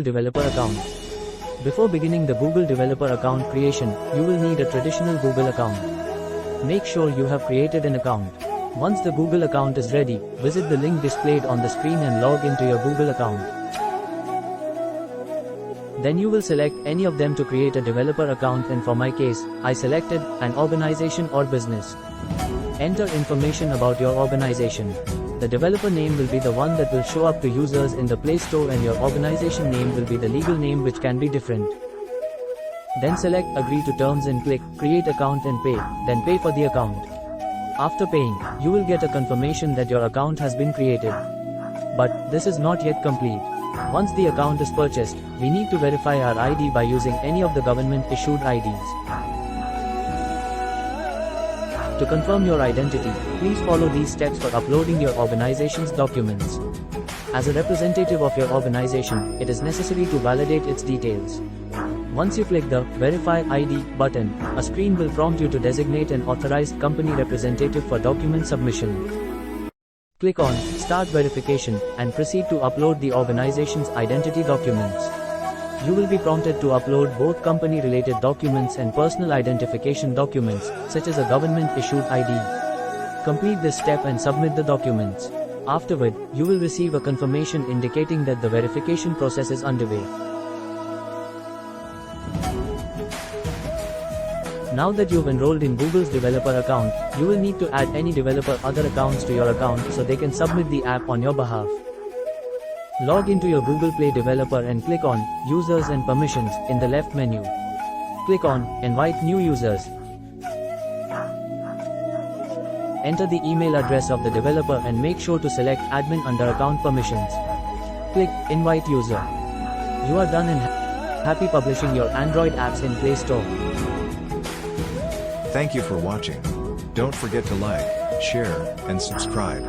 developer account. Before beginning the Google developer account creation, you will need a traditional Google account. Make sure you have created an account. Once the Google account is ready, visit the link displayed on the screen and log into your Google account. Then you will select any of them to create a developer account, and for my case, I selected an organization or business. Enter information about your organization. The developer name will be the one that will show up to users in the Play Store, and your organization name will be the legal name, which can be different. Then select Agree to Terms and click Create Account and Pay, then pay for the account. After paying, you will get a confirmation that your account has been created. But this is not yet complete. Once the account is purchased, we need to verify our ID by using any of the government-issued IDs. To confirm your identity, please follow these steps for uploading your organization's documents. As a representative of your organization, it is necessary to validate its details. Once you click the Verify ID button, a screen will prompt you to designate an authorized company representative for document submission. Click on Start Verification and proceed to upload the organization's identity documents. You will be prompted to upload both company-related documents and personal identification documents, such as a government-issued ID. Complete this step and submit the documents. Afterward, you will receive a confirmation indicating that the verification process is underway. Now that you've enrolled in Google's developer account, you will need to add any developer other accounts to your account so they can submit the app on your behalf. Log into your Google Play developer and click on Users and Permissions in the left menu. Click on Invite New Users. Enter the email address of the developer and make sure to select Admin under Account Permissions. Click Invite User. You are done and happy publishing your Android apps in Play Store. Thank you for watching. Don't forget to like, share, and subscribe.